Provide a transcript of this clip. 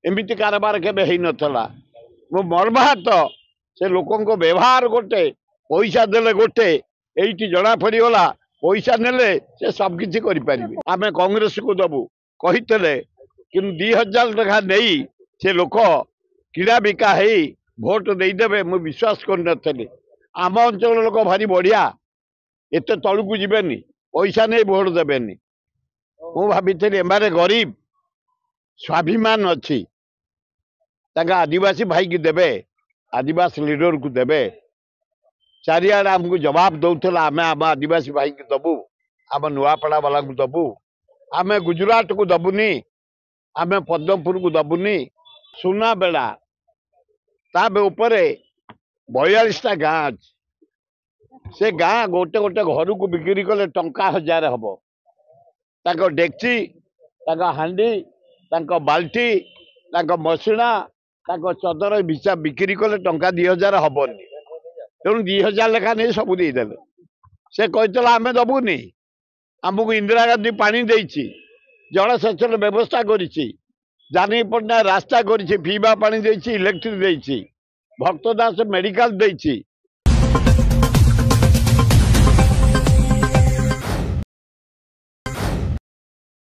एमती कारबार केबे हेई नथला मो मर्माहत से लोकों व्यवहार गोटे पैसा देले गोटे एइटी जना पड़गला पैसा नेले से सब किसी आम कांग्रेस को दबू कही कि 2000 टका नहीं से लोक किड़ा बिका है भोट देदेवे मुझे विश्वास कर आम अंचल लोक भारी बढ़िया एत तलू जीवेनि पैसा नहीं भोट देवेनि मु भावी एमारे गरीब स्वाभिमान अच्छी आदिवासी भाई की देवे आदिवासी लीडर को देवे चारिआडे आमको जवाब दौला आम आम आदिवासी भाई की दबू आम नुआपड़ा वाला को दबू आम गुजरात को दबुनी आम पद्मपुर को दबुनी सुनाबेड़ा तापर 42टा गाँ से गाँ गोटे गोटे घर को बिक्री कले टंका 1000 हम ताको डेक्ची ताको हांडी ताको बाल्टी ताको मसिणा ताको चदर बिचा बिक्री कले टंका 2000 हबनी तेणु 2000 लेखा नहीं सब देदेले से कहला आम दबुनी आमको इंदिरा गांधी पानी देछि जलसेचन व्यवस्था करिछि जानी पटना रास्ता करिछि पीवा पानी देछि इलेक्ट्रिक देछि भक्तदास मेडिकल देछि